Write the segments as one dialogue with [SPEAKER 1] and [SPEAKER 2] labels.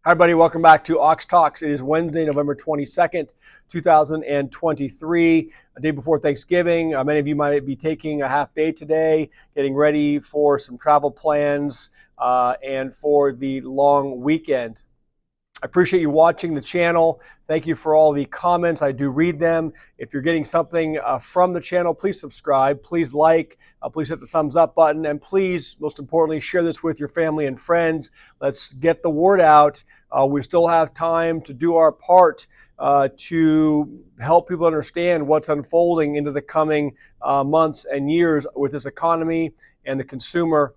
[SPEAKER 1] Hi, everybody. Welcome back to Ox Talks. It is Wednesday, November 22nd, 2023, a day before Thanksgiving. Many of you might be taking a half day today, getting ready for some travel plans and for the long weekend. I appreciate you watching the channel. Thank you for all the comments. I do read them. If you're getting something from the channel, please subscribe. Please like. Please hit the thumbs up button. And please, most importantly, share this with your family and friends. Let's get the word out. We still have time to do our part to help people understand what's unfolding into the coming months and years with this economy and the consumer.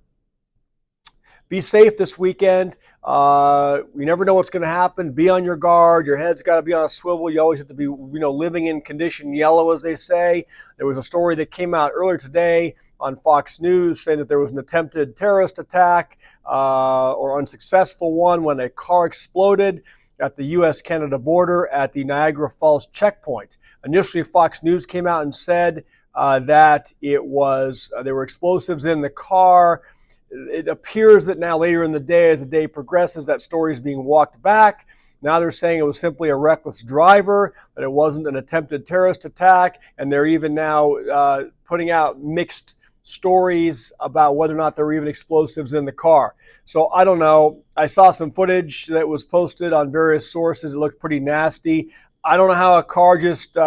[SPEAKER 1] Be safe this weekend. You never know what's going to happen. Be on your guard. Your head's got to be on a swivel. You always have to be, living in condition yellow, as they say. There was a story that came out earlier today on Fox News saying that there was an attempted terrorist attack or unsuccessful one when a car exploded at the U.S.-Canada border at the Niagara Falls checkpoint. Initially, Fox News came out and said that there were explosives in the car. It appears that now later in the day, as the day progresses, that story is being walked back. Now they're saying it was simply a reckless driver, that it wasn't an attempted terrorist attack, and they're even now putting out mixed stories about whether or not there were even explosives in the car. So I don't know. I saw some footage that was posted on various sources. It looked pretty nasty. I don't know how a car just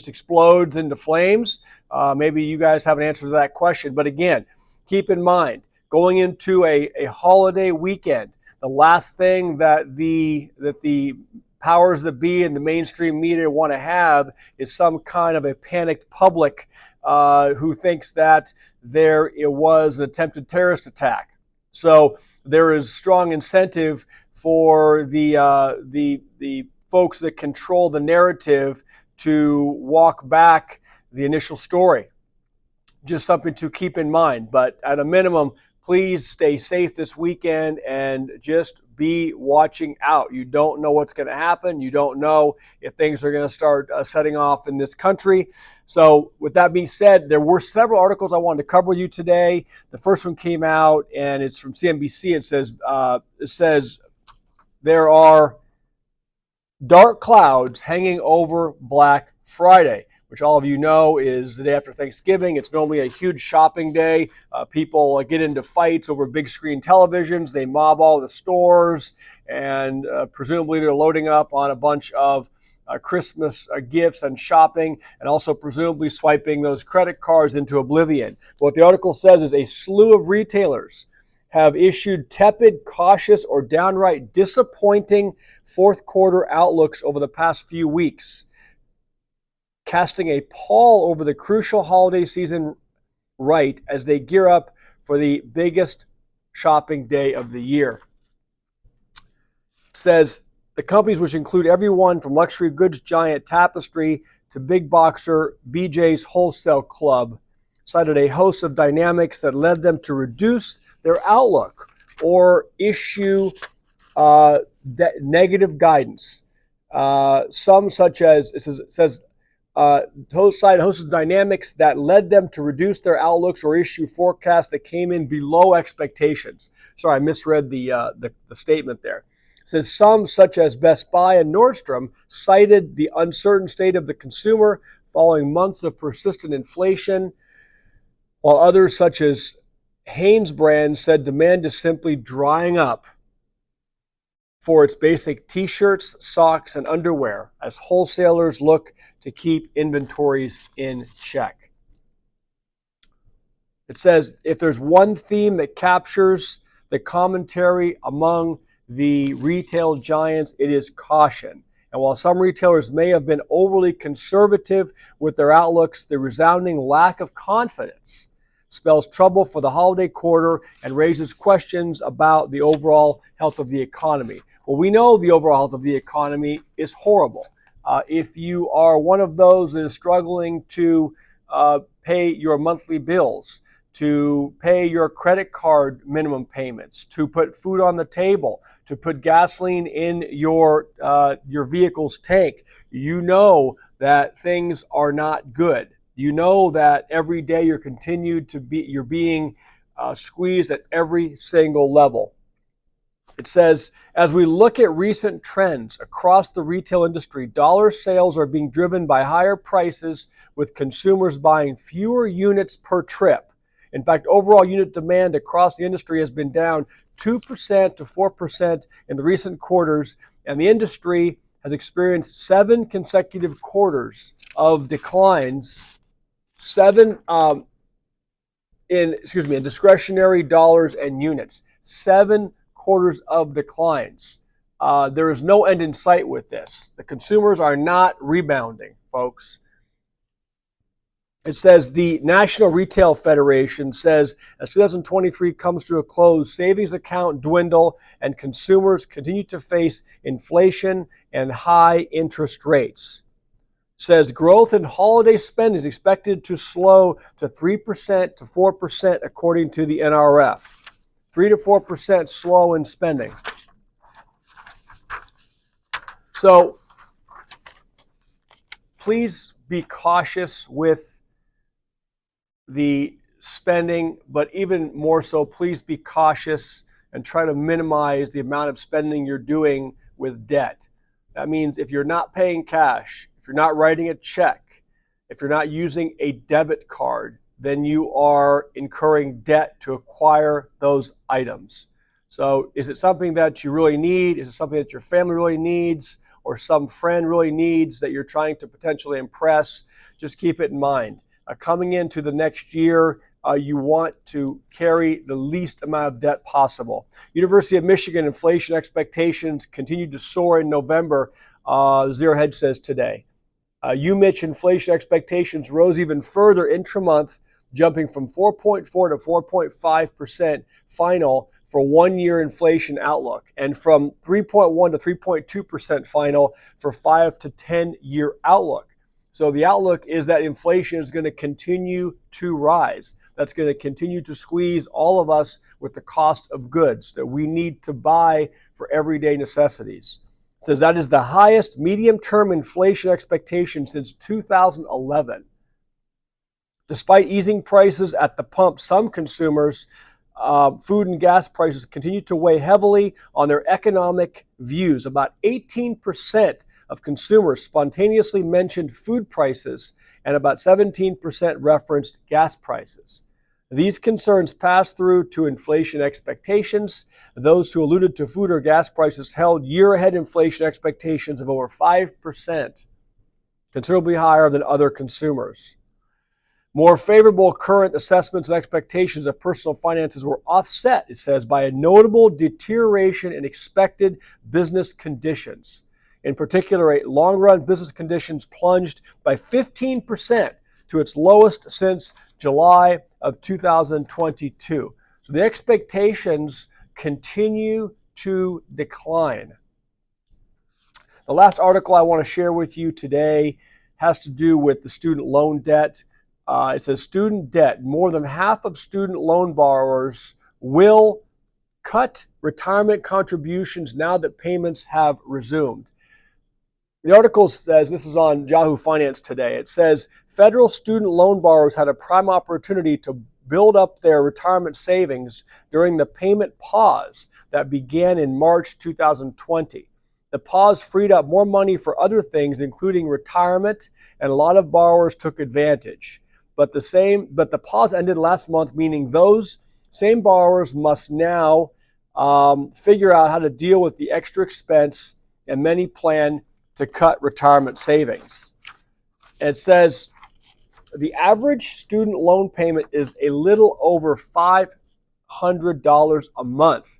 [SPEAKER 1] explodes into flames. Maybe you guys have an answer to that question. But again, keep in mind, going into a holiday weekend, the last thing that the powers that be and the mainstream media want to have is some kind of a panicked public who thinks that it was an attempted terrorist attack. So there is strong incentive for the folks that control the narrative to walk back the initial story. Just something to keep in mind. But at a minimum, please stay safe this weekend and just be watching out. You don't know what's going to happen. You don't know if things are going to start setting off in this country. So with that being said, there were several articles I wanted to cover with you today. The first one came out, and it's from CNBC. It says there are dark clouds hanging over Black Friday, which all of you know is the day after Thanksgiving. It's normally a huge shopping day. People get into fights over big screen televisions. They mob all the stores, and presumably they're loading up on a bunch of Christmas gifts and shopping, and also presumably swiping those credit cards into oblivion. What the article says is a slew of retailers have issued tepid, cautious, or downright disappointing fourth quarter outlooks over the past few weeks, casting a pall over the crucial holiday season right as they gear up for the biggest shopping day of the year. It says the companies, which include everyone from luxury goods giant Tapestry to big boxer BJ's Wholesale Club, cited a host of dynamics that led them to reduce their outlook or issue negative guidance. Some, such as, it says, host of dynamics that led them to reduce their outlooks or issue forecasts that came in below expectations. Sorry, I misread the statement there. It says some, such as Best Buy and Nordstrom, cited the uncertain state of the consumer following months of persistent inflation, while others, such as Hanes brand, said demand is simply drying up for its basic t-shirts, socks, and underwear as wholesalers look to keep inventories in check. It says, if there's one theme that captures the commentary among the retail giants, it is caution. And while some retailers may have been overly conservative with their outlooks, the resounding lack of confidence spells trouble for the holiday quarter and raises questions about the overall health of the economy. Well, we know the overall health of the economy is horrible. If you are one of those that is struggling to pay your monthly bills, to pay your credit card minimum payments, to put food on the table, to put gasoline in your vehicle's tank, you know that things are not good. You know that every day you're being squeezed at every single level. It says, as we look at recent trends across the retail industry, dollar sales are being driven by higher prices, with consumers buying fewer units per trip. In fact, overall unit demand across the industry has been down 2% to 4% in the recent quarters, and the industry has experienced 7 consecutive quarters of declines, in discretionary dollars and units. 7 quarters of declines. There is no end in sight with this. The consumers are not rebounding, folks. It says the National Retail Federation says as 2023 comes to a close, savings account dwindle and consumers continue to face inflation and high interest rates. It says growth in holiday spending is expected to slow to 3% to 4% according to the NRF. 3 to 4% slow in spending. So please be cautious with the spending, but even more so, please be cautious and try to minimize the amount of spending you're doing with debt. That means if you're not paying cash, if you're not writing a check, if you're not using a debit card, then you are incurring debt to acquire those items. So is it something that you really need? Is it something that your family really needs or some friend really needs that you're trying to potentially impress? Just keep it in mind. Coming into the next year, you want to carry the least amount of debt possible. University of Michigan inflation expectations continued to soar in November, Zero Hedge says today. UMich inflation expectations rose even further intra-month, jumping from 4.4 to 4.5% final for one-year inflation outlook, and from 3.1 to 3.2% final for 5 to 10-year outlook. So the outlook is that inflation is going to continue to rise. That's going to continue to squeeze all of us with the cost of goods that we need to buy for everyday necessities. It says that is the highest medium-term inflation expectation since 2011. Despite easing prices at the pump, some consumers, food and gas prices continue to weigh heavily on their economic views. About 18% of consumers spontaneously mentioned food prices, and about 17% referenced gas prices. These concerns passed through to inflation expectations. Those who alluded to food or gas prices held year-ahead inflation expectations of over 5%, considerably higher than other consumers. More favorable current assessments and expectations of personal finances were offset, it says, by a notable deterioration in expected business conditions. In particular, long-run business conditions plunged by 15% to its lowest since July of 2022. So the expectations continue to decline. The last article I want to share with you today has to do with the student loan debt. It says student debt. More than half of student loan borrowers will cut retirement contributions now that payments have resumed. The article says, this is on Yahoo Finance today, it says federal student loan borrowers had a prime opportunity to build up their retirement savings during the payment pause that began in March 2020. The pause freed up more money for other things, including retirement, and a lot of borrowers took advantage. But the pause ended last month, meaning those same borrowers must now figure out how to deal with the extra expense, and many plan to cut retirement savings. It says the average student loan payment is a little over $500 a month,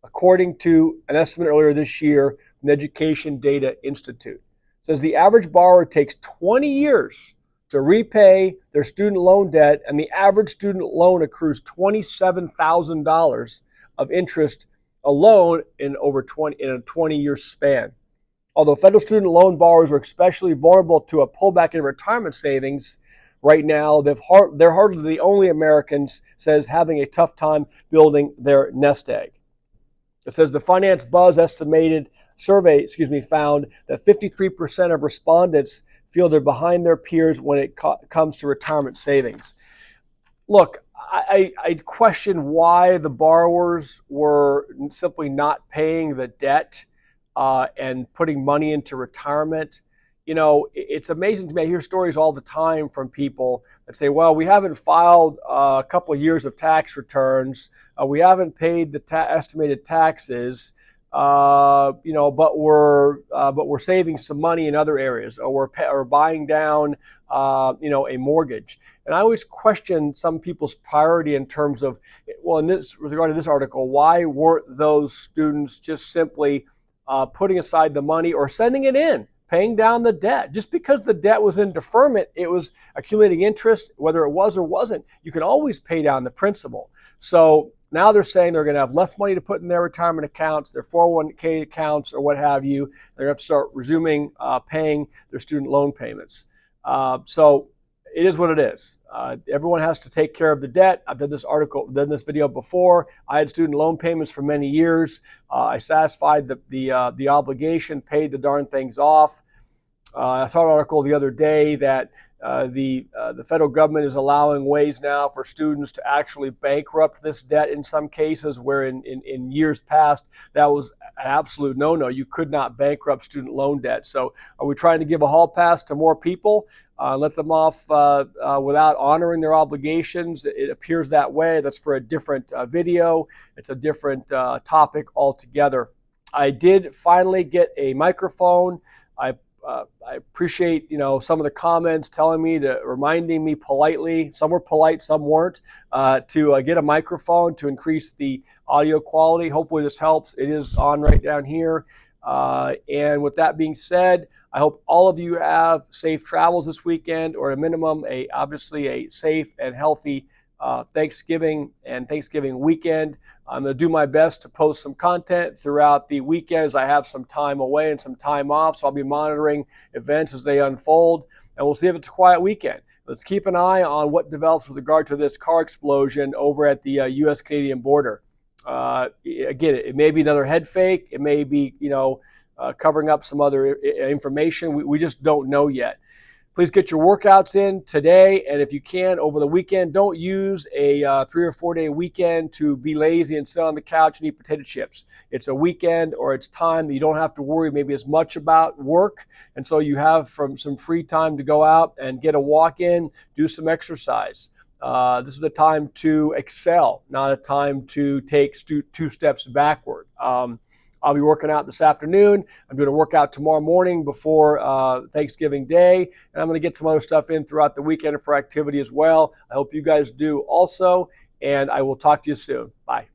[SPEAKER 1] according to an estimate earlier this year from the Education Data Institute. It says the average borrower takes 20 years to repay their student loan debt, and the average student loan accrues $27,000 of interest alone in a 20-year span. Although federal student loan borrowers are especially vulnerable to a pullback in retirement savings right now, they're hardly the only Americans, says, having a tough time building their nest egg. It says the Finance Buzz survey found that 53% of respondents feel they're behind their peers when it comes to retirement savings. Look, I question why the borrowers were simply not paying the debt and putting money into retirement. You know, it's amazing to me. I hear stories all the time from people that say, well, we haven't filed a couple of years of tax returns. We haven't paid the estimated taxes. You know, but we're saving some money in other areas, or we're buying down, you know, a mortgage. And I always question some people's priority in terms of, well, with regard to this article, why weren't those students just simply putting aside the money or sending it in, paying down the debt? Just because the debt was in deferment, it was accumulating interest, whether it was or wasn't, you can always pay down the principal. So now they're saying they're going to have less money to put in their retirement accounts, their 401k accounts, or what have you. They're going to have to start resuming paying their student loan payments. So it is what it is. Everyone has to take care of the debt. I've done this video before. I had student loan payments for many years. I satisfied the obligation, paid the darn things off. I saw an article the other day that the federal government is allowing ways now for students to actually bankrupt this debt in some cases, where in years past that was an absolute no-no. You could not bankrupt student loan debt. So are we trying to give a hall pass to more people, let them off without honoring their obligations? It appears that way. That's for a different video. It's a different topic altogether. I did finally get a microphone. I appreciate, you know, some of the comments telling me, reminding me politely, some were polite, some weren't, to get a microphone to increase the audio quality. Hopefully this helps. It is on right down here. And with that being said, I hope all of you have safe travels this weekend, or at a minimum, obviously a safe and healthy Thanksgiving and Thanksgiving weekend. I'm going to do my best to post some content throughout the weekend as I have some time away and some time off. So I'll be monitoring events as they unfold, and we'll see if it's a quiet weekend. Let's keep an eye on what develops with regard to this car explosion over at the U.S.-Canadian border. Again, it may be another head fake. It may be, you know, covering up some other information. We just don't know yet. Please get your workouts in today, and if you can, over the weekend. Don't use a 3 or 4 day weekend to be lazy and sit on the couch and eat potato chips. It's a weekend, or it's time that you don't have to worry maybe as much about work, and so you have some free time to go out and get a walk in, do some exercise. This is a time to excel, not a time to take two steps backward. I'll be working out this afternoon. I'm doing a workout tomorrow morning before Thanksgiving Day, and I'm going to get some other stuff in throughout the weekend for activity as well. I hope you guys do also, and I will talk to you soon. Bye.